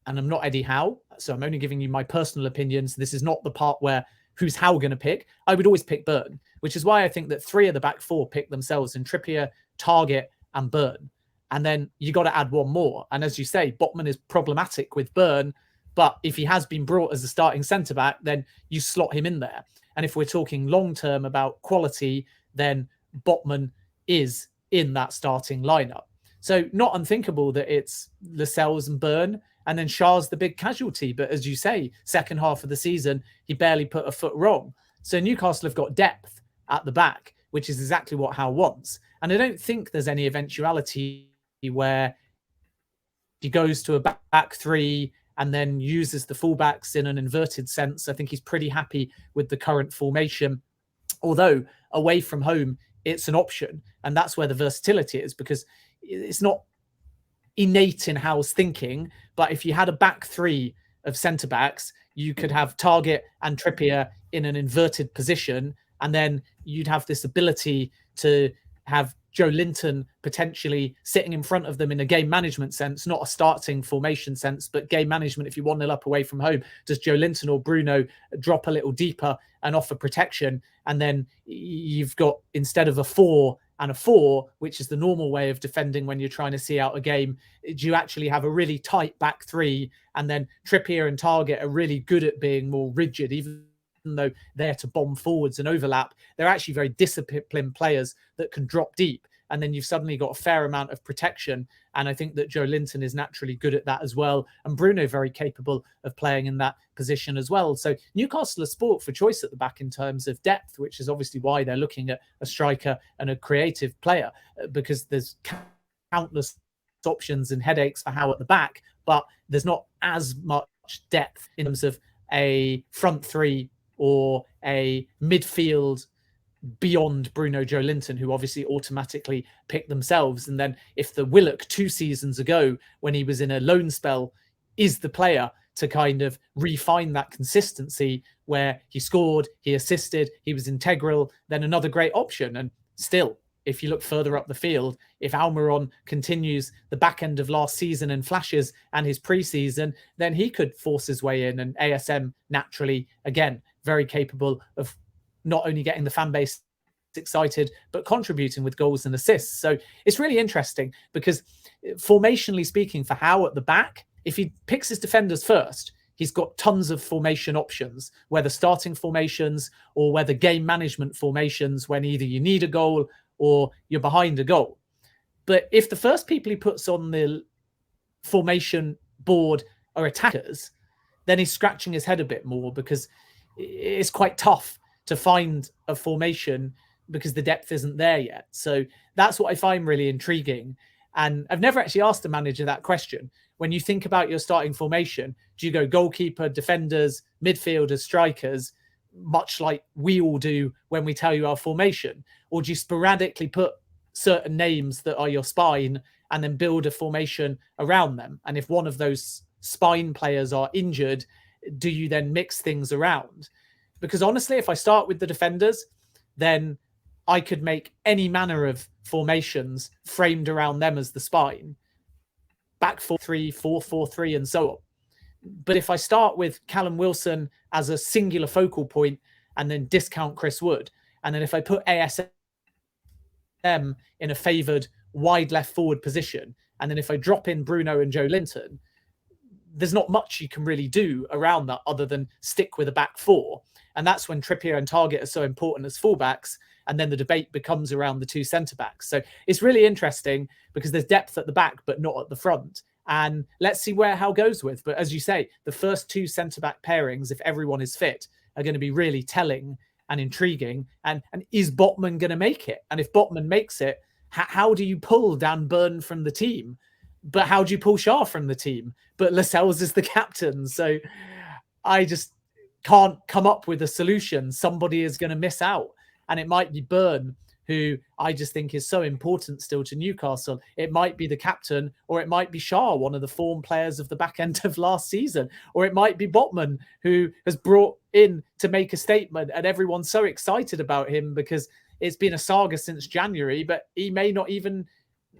and I'm not Eddie Howe, so I'm only giving you my personal opinions. This is not the part where who's Howe going to pick. I would always pick Burn, which is why I think that 3 of the back 4 pick themselves in Trippier, Targett, and Burn. And then you got to add one more. And as you say, Botman is problematic with Burn. But if he has been brought as a starting centre-back, then you slot him in there. And if we're talking long-term about quality, then Botman is in that starting lineup. So not unthinkable that it's Lascelles and Burn, and then Shah's the big casualty. But as you say, second half of the season, he barely put a foot wrong. So Newcastle have got depth at the back, which is exactly what Howe wants. And I don't think there's any eventuality where he goes to a back three and then uses the fullbacks in an inverted sense. I think he's pretty happy with the current formation. Although away from home, it's an option. And that's where the versatility is, because it's not innate in Howe's thinking. But if you had a back three of centre-backs, you could have Targett and Trippier in an inverted position. And then you'd have this ability to have Joe Linton potentially sitting in front of them in a game management sense, not a starting formation sense, but game management. If you 1-0 up away from home, does Joe Linton or Bruno drop a little deeper and offer protection? And then you've got, instead of a 4 and a 4, which is the normal way of defending when you're trying to see out a game, do you actually have a really tight back three? And then Trippier and Targett are really good at being more rigid, even though they're to bomb forwards and overlap. They're actually very disciplined players that can drop deep. And then you've suddenly got a fair amount of protection. And I think that Joe Linton is naturally good at that as well. And Bruno very capable of playing in that position as well. So Newcastle are sport for choice at the back in terms of depth, which is obviously why they're looking at a striker and a creative player, because there's countless options and headaches for Howe at the back, but there's not as much depth in terms of a front three or a midfield beyond Bruno, Joe Linton, who obviously automatically pick themselves. And then if the Willock 2 seasons ago, when he was in a loan spell, is the player to kind of refine that consistency where he scored, he assisted, he was integral, then another great option. And still, if you look further up the field, if Almiron continues the back end of last season and flashes and his preseason, then he could force his way in. And ASM naturally, again, very capable of not only getting the fan base excited, but contributing with goals and assists. So it's really interesting because formationally speaking for Howe at the back, if he picks his defenders first, he's got tons of formation options, whether starting formations or whether game management formations when either you need a goal or you're behind a goal. But if the first people he puts on the formation board are attackers, then he's scratching his head a bit more, because it's quite tough to find a formation because the depth isn't there yet. So that's what I find really intriguing. And I've never actually asked a manager that question. When you think about your starting formation, do you go goalkeeper, defenders, midfielders, strikers, much like we all do when we tell you our formation? Or do you sporadically put certain names that are your spine and then build a formation around them? And if one of those spine players are injured, do you then mix things around? Because honestly, if I start with the defenders, then I could make any manner of formations framed around them as the spine. Back 4-3, 4-4-3, and so on. But if I start with Callum Wilson as a singular focal point and then discount Chris Wood, and then if I put ASM in a favoured wide left forward position, and then if I drop in Bruno and Joe Linton, there's not much you can really do around that other than stick with a back four. And that's when Trippier and Targett are so important as fullbacks. And then the debate becomes around the 2 centre-backs. So it's really interesting because there's depth at the back, but not at the front. And let's see where Howe goes with. But as you say, the first 2 centre-back pairings, if everyone is fit, are going to be really telling and intriguing. And is Botman going to make it? And if Botman makes it, how do you pull Dan Burn from the team? But how do you pull Shah from the team? But Lascelles is the captain. So I just can't come up with a solution. Somebody is going to miss out. And it might be Burn, who I just think is so important still to Newcastle. It might be the captain, or it might be Shah, one of the form players of the back end of last season. Or it might be Botman, who has brought in to make a statement. And everyone's so excited about him because it's been a saga since January, but he may not even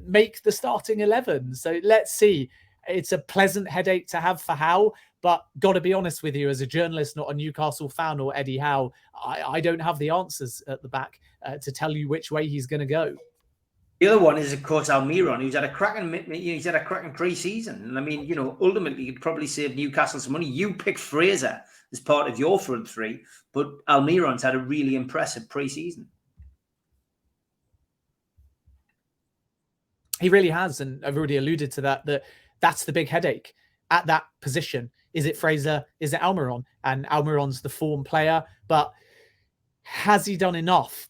make the starting 11. So let's see. It's a pleasant headache to have for Howe, but got to be honest with you, as a journalist, not a Newcastle fan or Eddie Howe, I don't have the answers at the back to tell you which way he's going to go. The other one is, of course, Almiron, who's had a cracking pre-season. And I mean, you know, ultimately, you'd probably save Newcastle some money. You picked Fraser as part of your front three, but Almiron's had a really impressive pre-season. He really has, and I've already alluded to that. That's the big headache at that position. Is it Fraser? Is it Almiron? And Almiron's the form player, but has he done enough,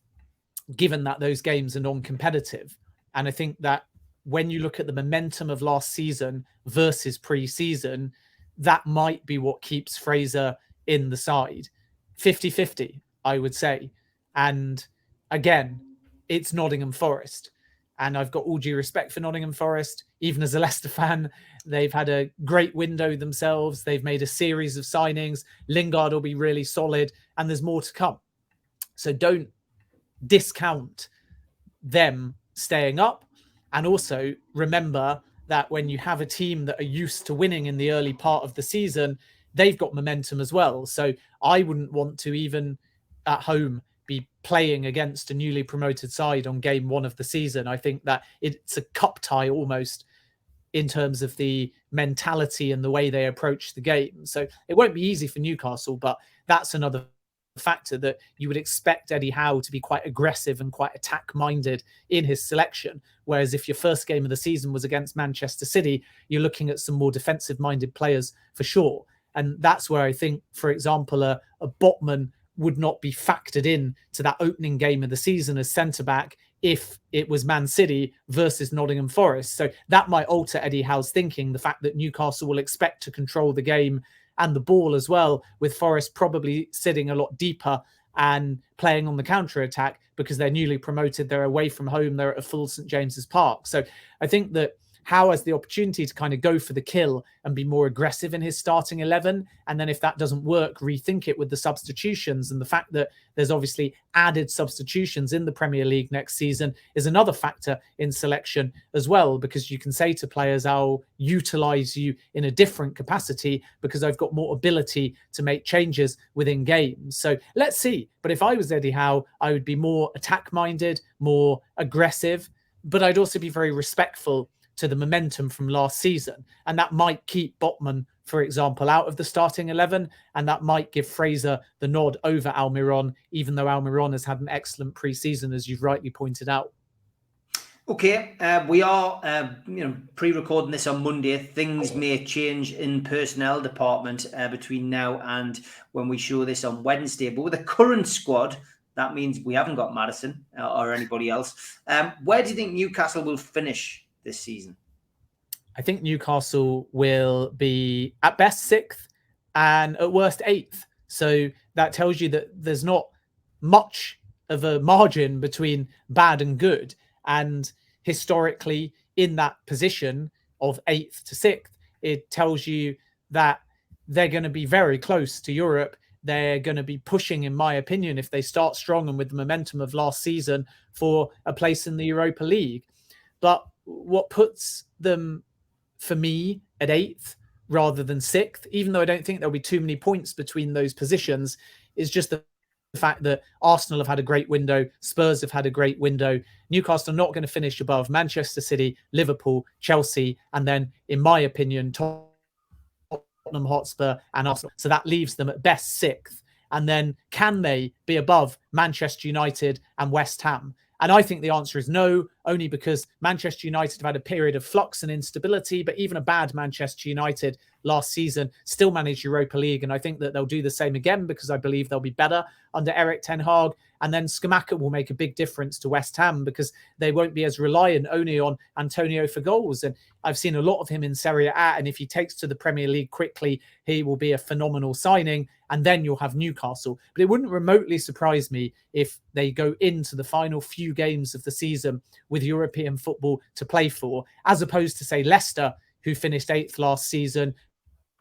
given that those games are non-competitive? And I think that when you look at the momentum of last season versus pre-season, that might be what keeps Fraser in the side. 50-50, I would say. And again, it's Nottingham Forest. And I've got all due respect for Nottingham Forest. Even as a Leicester fan, they've had a great window themselves. They've made a series of signings. Lingard will be really solid, and there's more to come. So don't discount them staying up. And also remember that when you have a team that are used to winning in the early part of the season, they've got momentum as well. So I wouldn't want to, even at home, be playing against a newly promoted side on game one of the season. I think that it's a cup tie almost in terms of the mentality and the way they approach the game. So it won't be easy for Newcastle, but that's another factor that you would expect Eddie Howe to be quite aggressive and quite attack-minded in his selection. Whereas if your first game of the season was against Manchester City, you're looking at some more defensive-minded players for sure. And that's where I think, for example, a Botman would not be factored in to that opening game of the season as centre-back if it was Man City versus Nottingham Forest. So that might alter Eddie Howe's thinking, the fact that Newcastle will expect to control the game and the ball as well, with Forest probably sitting a lot deeper and playing on the counter-attack because they're newly promoted, they're away from home, they're at a full St James's Park. So I think that Howe has the opportunity to kind of go for the kill and be more aggressive in his starting 11. And then if that doesn't work, rethink it with the substitutions. And the fact that there's obviously added substitutions in the Premier League next season is another factor in selection as well, because you can say to players, I'll utilize you in a different capacity because I've got more ability to make changes within games. So let's see. But if I was Eddie Howe, I would be more attack-minded, more aggressive, but I'd also be very respectful to the momentum from last season. And that might keep Botman, for example, out of the starting 11. And that might give Fraser the nod over Almiron, even though Almiron has had an excellent pre-season, as you've rightly pointed out. Okay, we are pre-recording this on Monday. Things may change in personnel department between now and when we show this on Wednesday. But with the current squad, that means we haven't got Maddison or anybody else. Where do you think Newcastle will finish this season? I think Newcastle will be at best 6th and at worst 8th. So that tells you that there's not much of a margin between bad and good. And historically, in that position of 8th to 6th, it tells you that they're going to be very close to Europe. They're going to be pushing, in my opinion, if they start strong and with the momentum of last season, for a place in the Europa League. But what puts them, for me, at 8th rather than 6th, even though I don't think there'll be too many points between those positions, is just the fact that Arsenal have had a great window, Spurs have had a great window. Newcastle are not going to finish above Manchester City, Liverpool, Chelsea, and then, in my opinion, Tottenham Hotspur and Arsenal. So that leaves them at best 6th. And then can they be above Manchester United and West Ham? And I think the answer is no, only because Manchester United have had a period of flux and instability, but even a bad Manchester United last season still managed Europa League. And I think that they'll do the same again because I believe they'll be better under Erik ten Hag. And then Scamacca will make a big difference to West Ham because they won't be as reliant only on Antonio for goals. And I've seen a lot of him in Serie A. And if he takes to the Premier League quickly, he will be a phenomenal signing. And then you'll have Newcastle. But it wouldn't remotely surprise me if they go into the final few games of the season with European football to play for, as opposed to, say, Leicester, who finished 8th last season,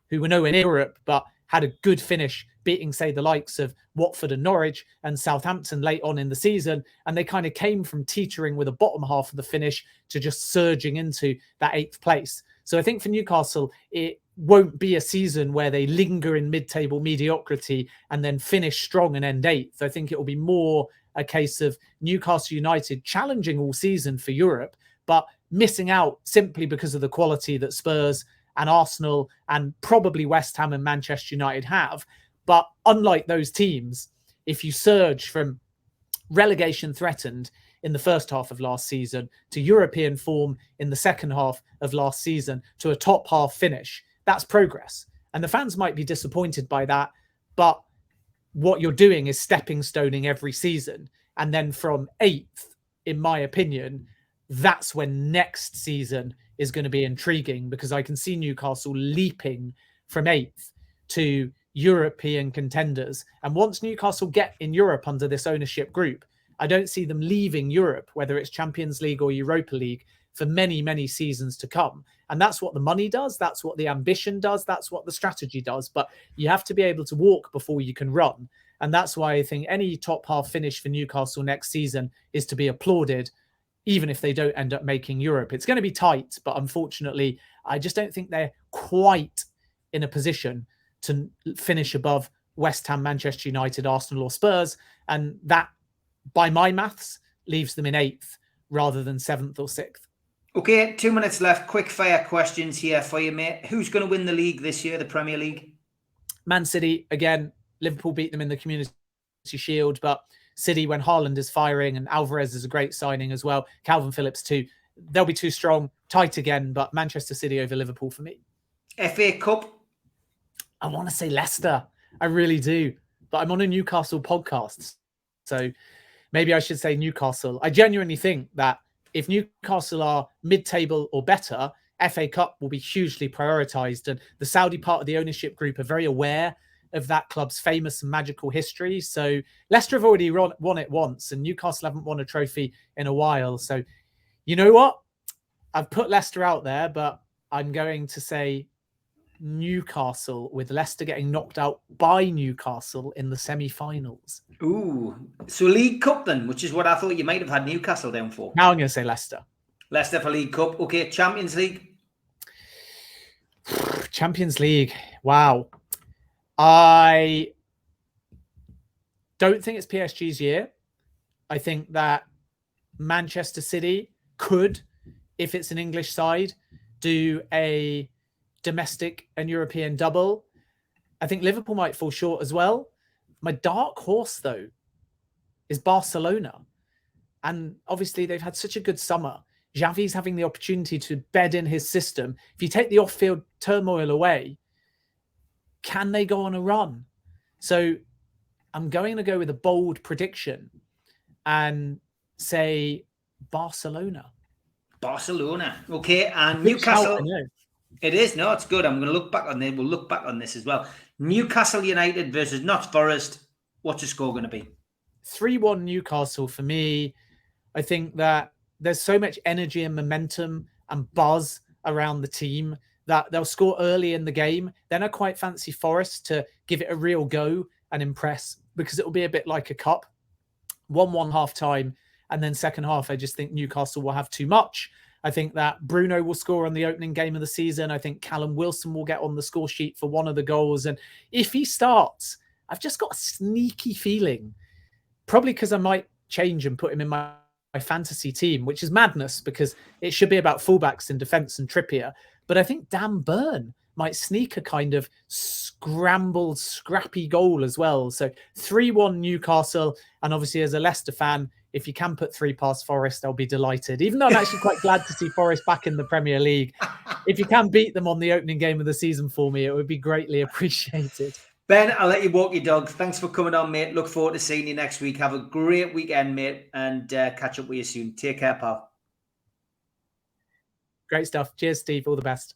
who were nowhere near Europe, but had a good finish, beating, say, the likes of Watford and Norwich and Southampton late on in the season. And they kind of came from teetering with the bottom half of the finish to just surging into that 8th place. So I think for Newcastle, won't be a season where they linger in mid-table mediocrity and then finish strong and end 8th. I think it will be more a case of Newcastle United challenging all season for Europe, but missing out simply because of the quality that Spurs and Arsenal and probably West Ham and Manchester United have. But unlike those teams, if you surge from relegation threatened in the first half of last season to European form in the second half of last season to a top half finish, that's progress. And the fans might be disappointed by that, but what you're doing is stepping stoning every season. And then from 8th, in my opinion, that's when next season is going to be intriguing, because I can see Newcastle leaping from 8th to European contenders. And once Newcastle get in Europe under this ownership group, I don't see them leaving Europe, whether it's Champions League or Europa League, for many, many seasons to come. And that's what the money does. That's what the ambition does. That's what the strategy does. But you have to be able to walk before you can run. And that's why I think any top half finish for Newcastle next season is to be applauded, even if they don't end up making Europe. It's going to be tight, but unfortunately, I just don't think they're quite in a position to finish above West Ham, Manchester United, Arsenal or Spurs. And that, by my maths, leaves them in 8th rather than 7th or 6th. Okay, 2 minutes left. Quick fire questions here for you, mate. Who's going to win the league this year, the Premier League? Man City, again. Liverpool beat them in the Community Shield, but City, when Haaland is firing, and Alvarez is a great signing as well, Calvin Phillips too, they'll be too strong. Tight again, but Manchester City over Liverpool for me. FA Cup? I want to say Leicester. I really do. But I'm on a Newcastle podcast, so maybe I should say Newcastle. I genuinely think that if Newcastle are mid-table or better, FA Cup will be hugely prioritised. And the Saudi part of the ownership group are very aware of that club's famous and magical history. So Leicester have already won it once, and Newcastle haven't won a trophy in a while. So you know what? I've put Leicester out there, but I'm going to say Newcastle, with Leicester getting knocked out by Newcastle in the semi-finals. Ooh, so League Cup then, which is what I thought you might have had Newcastle down for. Now I'm going to say Leicester. Leicester for League Cup. Okay, Champions League. Champions League. Wow. I don't think it's PSG's year. I think that Manchester City could, if it's an English side, do a domestic and European double. I think Liverpool might fall short as well. My dark horse, though, is Barcelona. And obviously, they've had such a good summer. Xavi's having the opportunity to bed in his system. If you take the off-field turmoil away, can they go on a run? So I'm going to go with a bold prediction and say Barcelona. Barcelona. Okay, and Newcastle. It is. No, it's good. I'm going to look back on it. We'll look back on this as well. Newcastle United versus Notts Forest. What's the score going to be? 3-1 Newcastle for me. I think that there's so much energy and momentum and buzz around the team that they'll score early in the game. Then I quite fancy Forest to give it a real go and impress, because it will be a bit like a cup. 1-1 half time, and then second half, I just think Newcastle will have too much. I think that Bruno will score on the opening game of the season. I think Callum Wilson will get on the score sheet for one of the goals. And if he starts, I've just got a sneaky feeling, probably because I might change and put him in my fantasy team, which is madness because it should be about fullbacks in defence and Trippier. But I think Dan Burn might sneak a kind of scrambled, scrappy goal as well. So 3-1 Newcastle. And obviously, as a Leicester fan, if you can put 3 past Forest, I'll be delighted. Even though I'm actually quite glad to see Forest back in the Premier League. If you can beat them on the opening game of the season for me, it would be greatly appreciated. Ben, I'll let you walk your dog. Thanks for coming on, mate. Look forward to seeing you next week. Have a great weekend, mate, and catch up with you soon. Take care, pal. Great stuff. Cheers, Steve. All the best.